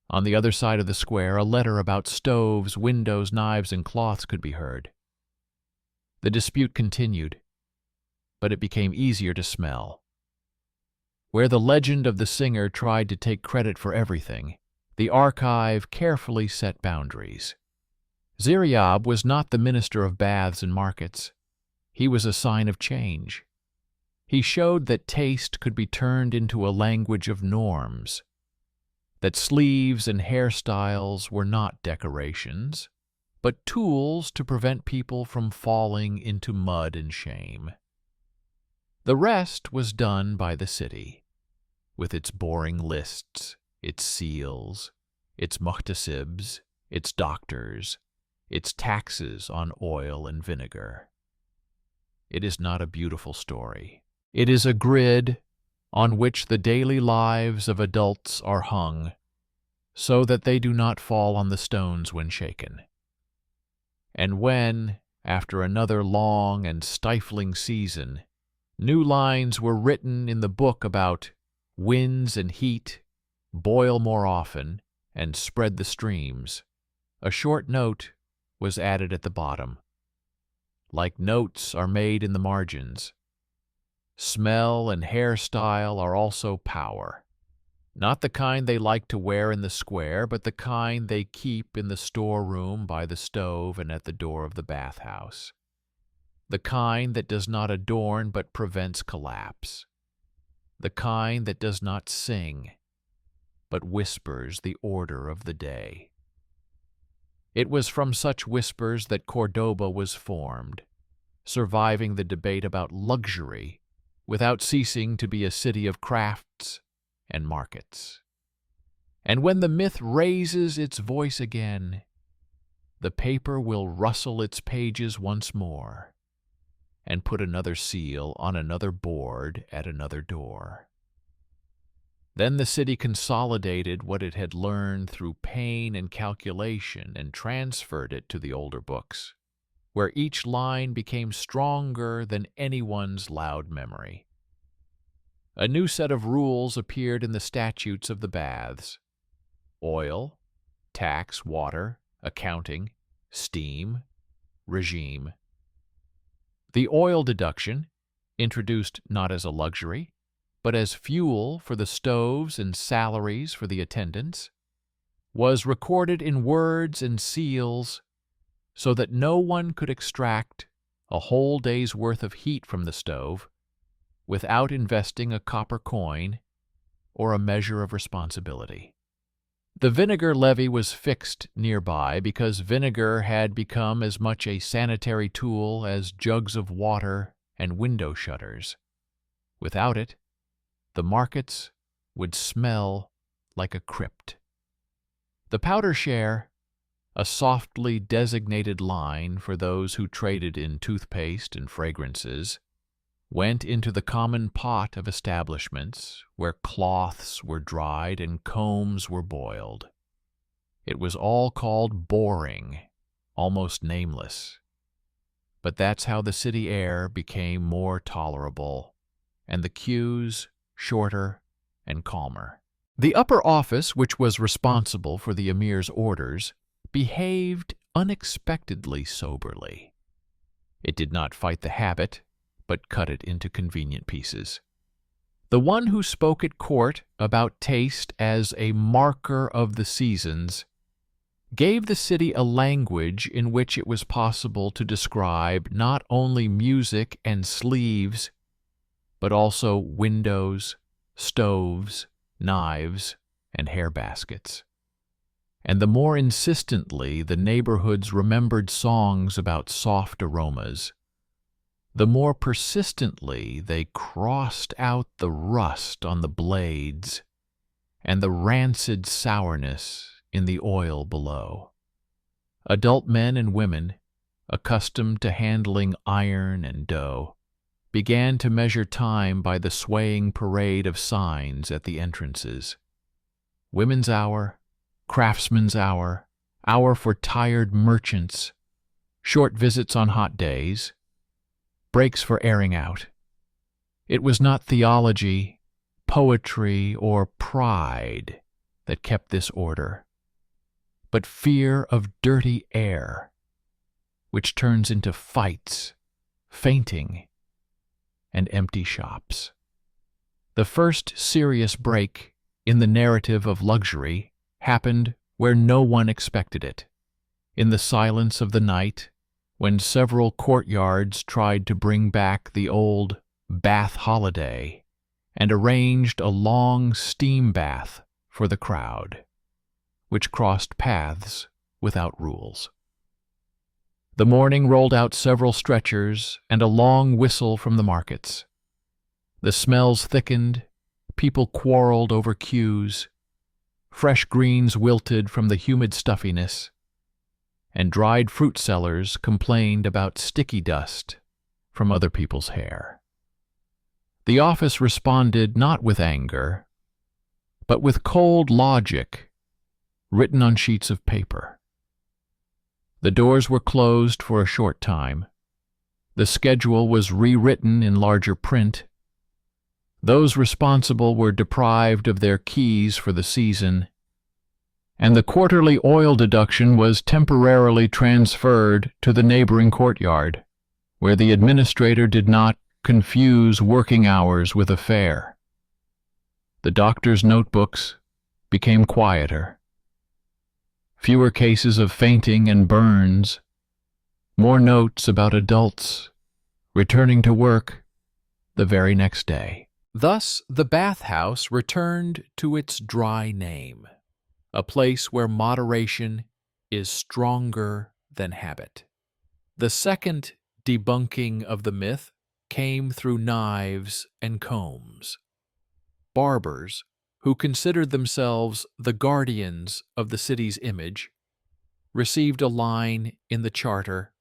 on the other side of the square a letter about stoves, windows, knives, and cloths could be heard. The dispute continued, but it became easier to smell. Where the legend of the singer tried to take credit for everything, the archive carefully set boundaries. Ziryab was not the minister of baths and markets. He was a sign of change. He showed that taste could be turned into a language of norms, that sleeves and hairstyles were not decorations, but tools to prevent people from falling into mud and shame. The rest was done by the city, with its boring lists, its seals, its muhtasibs, its doctors, its taxes on oil and vinegar. It is not a beautiful story. It is a grid on which the daily lives of adults are hung, so that they do not fall on the stones when shaken. And when, after another long and stifling season, new lines were written in the book about winds and heat, boil more often, and spread the streams, a short note was added at the bottom. Like notes are made in the margins, smell and hairstyle are also power. Not the kind they like to wear in the square, but the kind they keep in the storeroom by the stove and at the door of the bathhouse. The kind that does not adorn but prevents collapse. The kind that does not sing, but whispers the order of the day. It was from such whispers that Cordoba was formed, surviving the debate about luxury without ceasing to be a city of crafts and markets. And when the myth raises its voice again, the paper will rustle its pages once more and put another seal on another board at another door. Then the city consolidated what it had learned through pain and calculation and transferred it to the older books, where each line became stronger than anyone's loud memory. A new set of rules appeared in the statutes of the baths: oil, tax, water, accounting, steam, regime. The oil deduction, introduced not as a luxury, but as fuel for the stoves and salaries for the attendants, was recorded in words and seals so that no one could extract a whole day's worth of heat from the stove without investing a copper coin or a measure of responsibility. The vinegar levy was fixed nearby because vinegar had become as much a sanitary tool as jugs of water and window shutters. Without it, the markets would smell like a crypt. The powder share, a softly designated line for those who traded in toothpaste and fragrances, went into the common pot of establishments where cloths were dried and combs were boiled. It was all called boring, almost nameless. But that's how the city air became more tolerable, and the queues shorter and calmer. The upper office, which was responsible for the emir's orders, behaved unexpectedly soberly. It did not fight the habit, but cut it into convenient pieces. The one who spoke at court about taste as a marker of the seasons gave the city a language in which it was possible to describe not only music and sleeves, but also windows, stoves, knives, and hair baskets. And the more insistently the neighborhoods remembered songs about soft aromas, the more persistently they crossed out the rust on the blades and the rancid sourness in the oil below. Adult men and women, accustomed to handling iron and dough, began to measure time by the swaying parade of signs at the entrances. Women's hour, craftsman's hour, hour for tired merchants, short visits on hot days, breaks for airing out. It was not theology, poetry, or pride that kept this order, but fear of dirty air, which turns into fights, fainting, and empty shops. The first serious break in the narrative of luxury happened where no one expected it, in the silence of the night, when several courtyards tried to bring back the old bath holiday and arranged a long steam bath for the crowd, which crossed paths without rules. The morning rolled out several stretchers and a long whistle from the markets. The smells thickened, people quarreled over queues, fresh greens wilted from the humid stuffiness, and dried fruit sellers complained about sticky dust from other people's hair. The office responded not with anger, but with cold logic written on sheets of paper. The doors were closed for a short time. The schedule was rewritten in larger print. Those responsible were deprived of their keys for the season, and the quarterly oil deduction was temporarily transferred to the neighboring courtyard, where the administrator did not confuse working hours with a fare. The doctor's notebooks became quieter. Fewer cases of fainting and burns, more notes about adults returning to work the very next day. Thus, the bathhouse returned to its dry name, a place where moderation is stronger than habit. The second debunking of the myth came through knives and combs. Barbers, who considered themselves the guardians of the city's image, received a line in the charter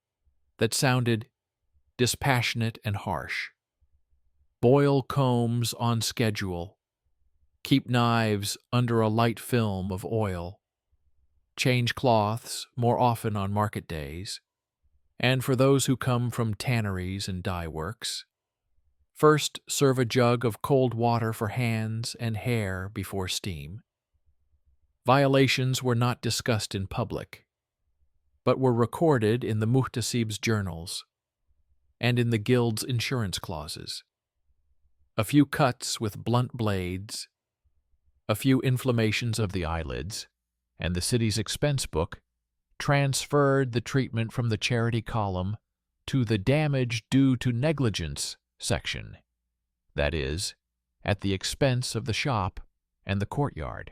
that sounded dispassionate and harsh. Boil combs on schedule. Keep knives under a light film of oil. Change cloths more often on market days. And for those who come from tanneries and dye works, first serve a jug of cold water for hands and hair before steam. Violations were not discussed in public, but were recorded in the muhtasib's journals and in the guild's insurance clauses. A few cuts with blunt blades, a few inflammations of the eyelids, and the city's expense book transferred the treatment from the charity column to the damage due to negligence section, that is, at the expense of the shop and the courtyard.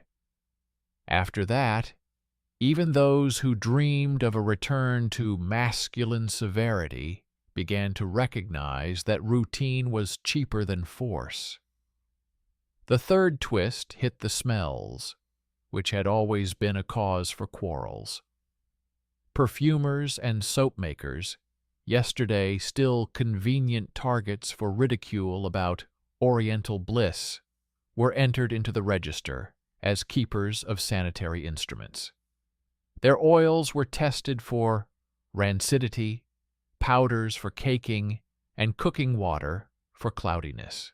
After that, even those who dreamed of a return to masculine severity began to recognize that routine was cheaper than force. The third twist hit the smells, which had always been a cause for quarrels. Perfumers and soap makers, yesterday still convenient targets for ridicule about Oriental bliss, were entered into the register as keepers of sanitary instruments. Their oils were tested for rancidity, powders for caking, and cooking water for cloudiness.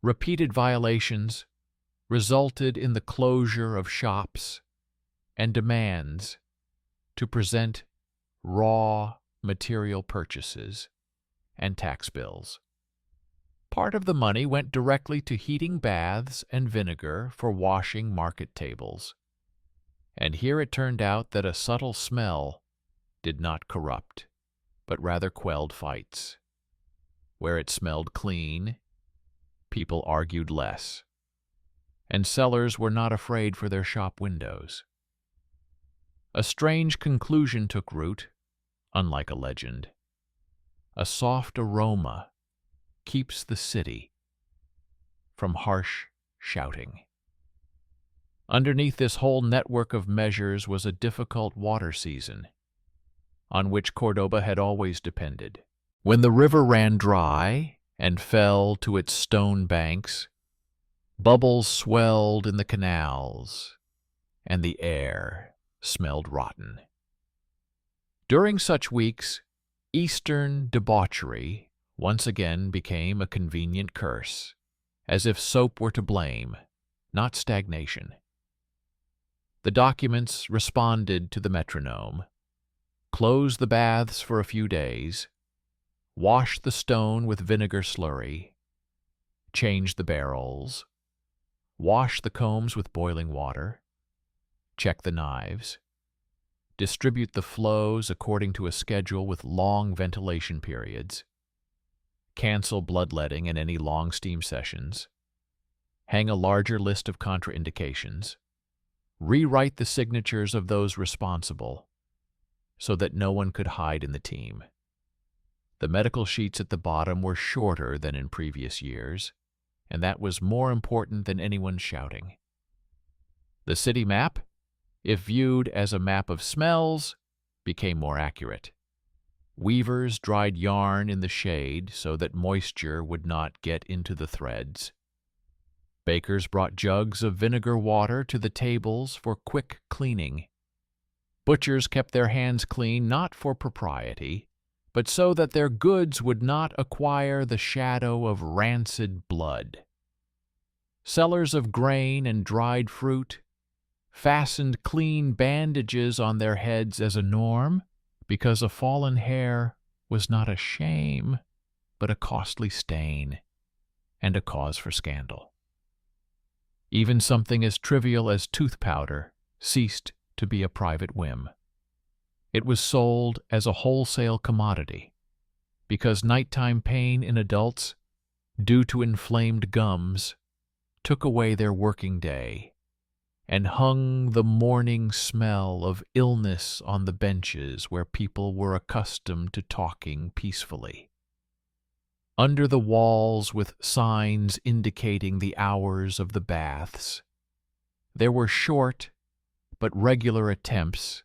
Repeated violations resulted in the closure of shops and demands to present raw material purchases and tax bills. Part of the money went directly to heating baths and vinegar for washing market tables. And here it turned out that a subtle smell did not corrupt, but rather quelled fights. Where it smelled clean, people argued less, and sellers were not afraid for their shop windows. A strange conclusion took root, unlike a legend. A soft aroma keeps the city from harsh shouting. Underneath this whole network of measures was a difficult water season, on which Cordoba had always depended. When the river ran dry and fell to its stone banks, bubbles swelled in the canals, and the air smelled rotten. During such weeks, Eastern debauchery once again became a convenient curse, as if soap were to blame, not stagnation. The documents responded to the metronome. Close the baths for a few days. Wash the stone with vinegar slurry. Change the barrels. Wash the combs with boiling water. Check the knives. Distribute the flows according to a schedule with long ventilation periods. Cancel bloodletting and any long steam sessions. Hang a larger list of contraindications. Rewrite the signatures of those responsible so that no one could hide in the team. The medical sheets at the bottom were shorter than in previous years, and that was more important than anyone shouting. The city map, if viewed as a map of smells, became more accurate. Weavers dried yarn in the shade so that moisture would not get into the threads. Bakers brought jugs of vinegar water to the tables for quick cleaning. Butchers kept their hands clean not for propriety, but so that their goods would not acquire the shadow of rancid blood. Sellers of grain and dried fruit fastened clean bandages on their heads as a norm, because a fallen hair was not a shame, but a costly stain and a cause for scandal. Even something as trivial as tooth powder ceased to be a private whim. It was sold as a wholesale commodity, because nighttime pain in adults due to inflamed gums, took away their working day and hung the morning smell of illness on the benches where people were accustomed to talking peacefully. Under the walls, with signs indicating the hours of the baths, there were short but regular attempts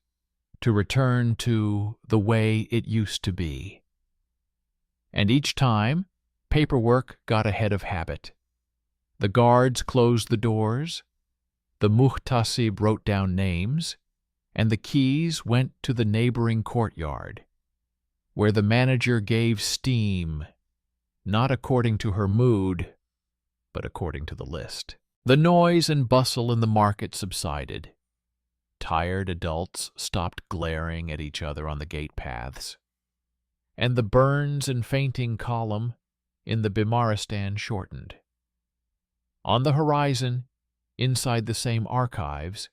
to return to the way it used to be. And each time, paperwork got ahead of habit. The guards closed the doors, the muhtasib wrote down names, and the keys went to the neighboring courtyard, where the manager gave steam, not according to her mood, but according to the list. The noise and bustle in the market subsided. Tired adults stopped glaring at each other on the gate paths, and the burns and fainting column in the Bimaristan shortened. On the horizon, inside the same archives,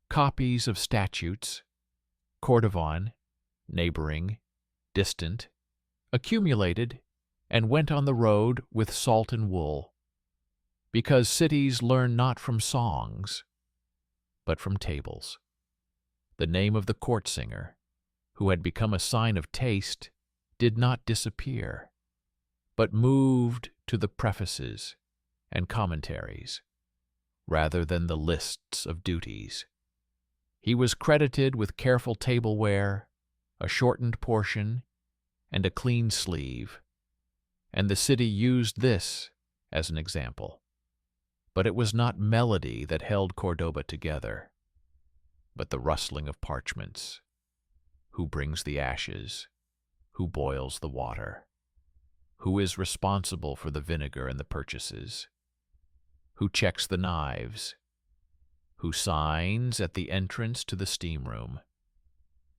copies of statutes, Cordovan, neighboring, distant, accumulated and went on the road with salt and wool, because cities learn not from songs, but from tables. The name of the court singer, who had become a sign of taste, did not disappear, but moved to the prefaces and commentaries, rather than the lists of duties. He was credited with careful tableware, a shortened portion, and a clean sleeve, and the city used this as an example. But it was not melody that held Cordoba together, but the rustling of parchments. Who brings the ashes? Who boils the water? Who is responsible for the vinegar and the purchases? Who checks the knives? Who signs at the entrance to the steam room?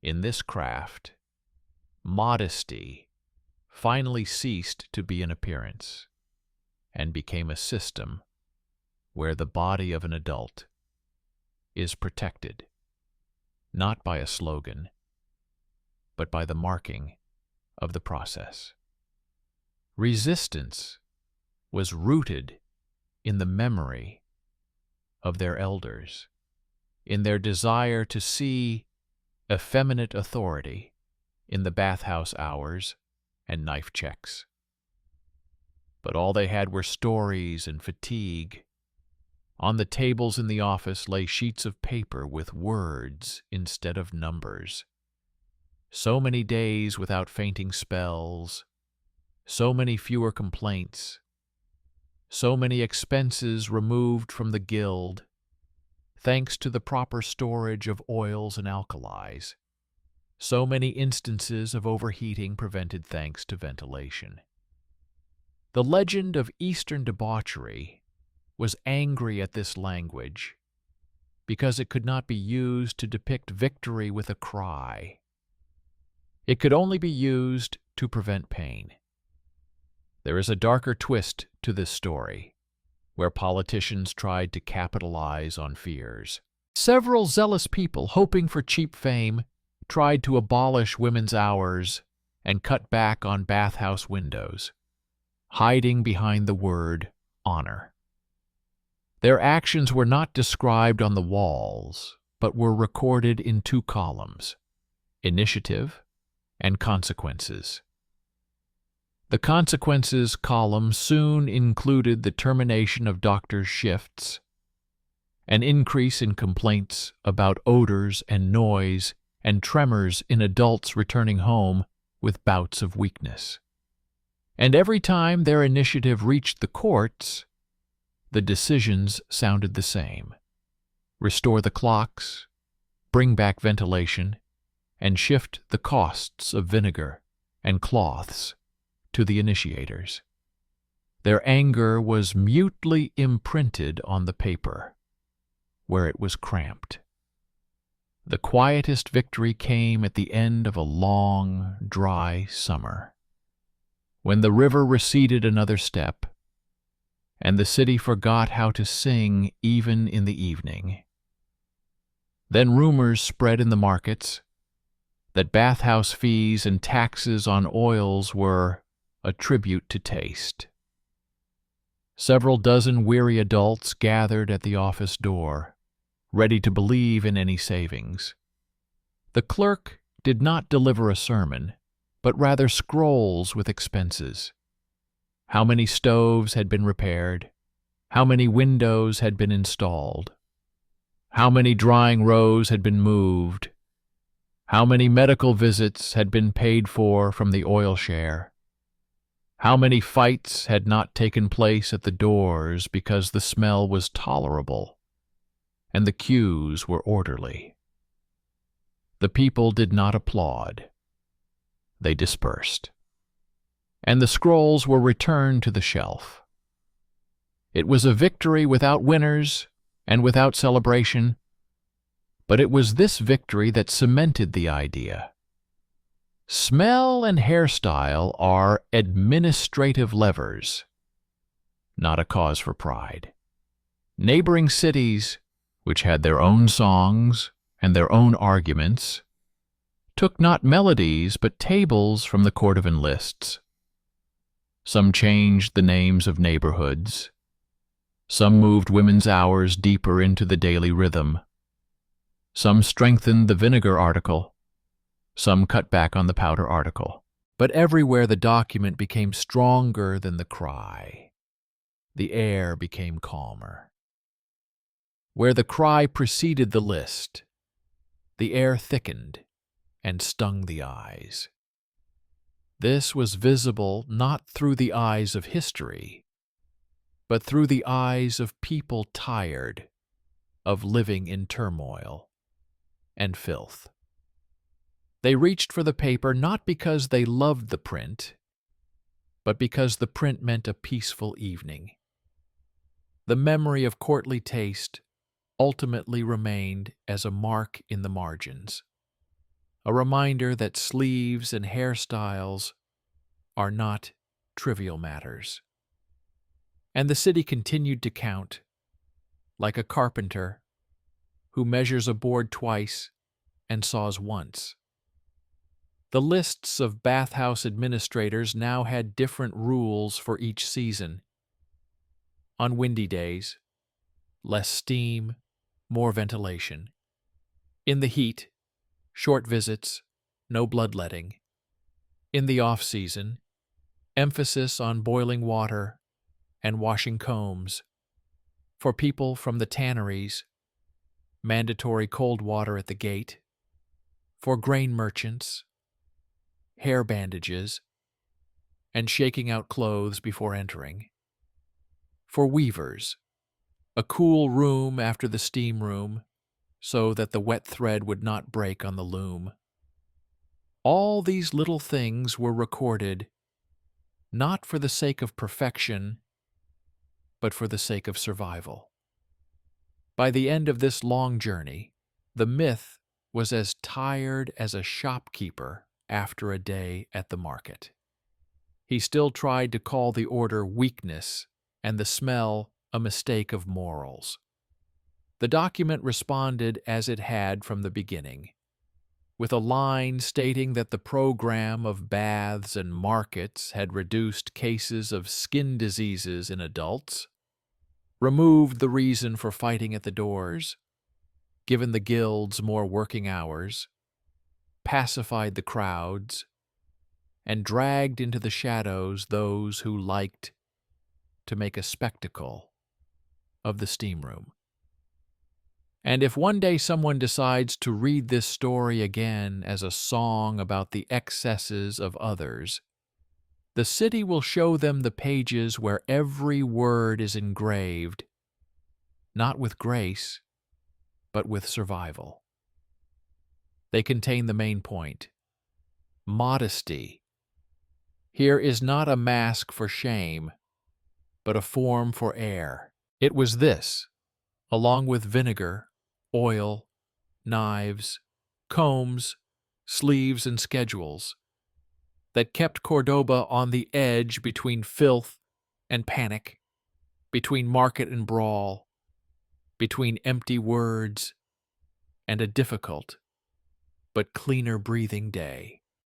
In this craft, modesty finally ceased to be an appearance and became a system where the body of an adult is protected, not by a slogan, but by the marking of the process. Resistance was rooted in the memory of their elders, in their desire to see effeminate authority in the bathhouse hours and knife checks. But all they had were stories and fatigue. On the tables in the office lay sheets of paper with words instead of numbers. So many days without fainting spells, so many fewer complaints, so many expenses removed from the guild, thanks to the proper storage of oils and alkalis, so many instances of overheating prevented thanks to ventilation. The legend of Eastern debauchery was angry at this language because it could not be used to depict victory with a cry. It could only be used to prevent pain. There is a darker twist to this story, where politicians tried to capitalize on fears. Several zealous people, hoping for cheap fame, tried to abolish women's hours and cut back on bathhouse windows, hiding behind the word honor. Their actions were not described on the walls, but were recorded in two columns: initiative and consequences. The consequences column soon included the termination of doctors' shifts, an increase in complaints about odors and noise, and tremors in adults returning home with bouts of weakness. And every time their initiative reached the courts, the decisions sounded the same: restore the clocks, bring back ventilation, and shift the costs of vinegar and cloths to the initiators. Their anger was mutely imprinted on the paper, where it was cramped. The quietest victory came at the end of a long, dry summer, when the river receded another step, and the city forgot how to sing even in the evening. Then rumors spread in the markets that bathhouse fees and taxes on oils were a tribute to taste. Several dozen weary adults gathered at the office door, ready to believe in any savings. The clerk did not deliver a sermon, but rather scrolls with expenses. How many stoves had been repaired? How many windows had been installed? How many drying rows had been moved? How many medical visits had been paid for from the oil share? How many fights had not taken place at the doors because the smell was tolerable and the queues were orderly? The people did not applaud. They dispersed, and the scrolls were returned to the shelf. It was a victory without winners and without celebration, but it was this victory that cemented the idea. Smell and hairstyle are administrative levers, not a cause for pride. Neighboring cities, which had their own songs and their own arguments, took not melodies but tables from the Cordovan lists. Some changed the names of neighborhoods. Some moved women's hours deeper into the daily rhythm. Some strengthened the vinegar article. Some cut back on the powder article. But everywhere the document became stronger than the cry. The air became calmer. Where the cry preceded the list, the air thickened and stung the eyes. This was visible not through the eyes of history, but through the eyes of people tired of living in turmoil and filth. They reached for the paper not because they loved the print, but because the print meant a peaceful evening. The memory of courtly taste ultimately remained as a mark in the margins, a reminder that sleeves and hairstyles are not trivial matters. And the city continued to count, like a carpenter who measures a board twice and saws once. The lists of bathhouse administrators now had different rules for each season. On windy days, less steam, more ventilation. In the heat, short visits, no bloodletting. In the off-season, emphasis on boiling water and washing combs. For people from the tanneries, mandatory cold water at the gate. For grain merchants, hair bandages, and shaking out clothes before entering. For weavers, a cool room after the steam room, so that the wet thread would not break on the loom. All these little things were recorded, not for the sake of perfection, but for the sake of survival. By the end of this long journey, the myth was as tired as a shopkeeper after a day at the market. He still tried to call the order weakness and the smell a mistake of morals. The document responded as it had from the beginning, with a line stating that the program of baths and markets had reduced cases of skin diseases in adults, removed the reason for fighting at the doors, given the guilds more working hours, pacified the crowds, and dragged into the shadows those who liked to make a spectacle of the steam room. And if one day someone decides to read this story again as a song about the excesses of others, the city will show them the pages where every word is engraved, not with grace, but with survival. They contain the main point: modesty. Here is not a mask for shame, but a form for air. It was this, along with vinegar, oil, knives, combs, sleeves, and schedules, that kept Cordoba on the edge between filth and panic, between market and brawl, between empty words and a difficult but cleaner breathing day.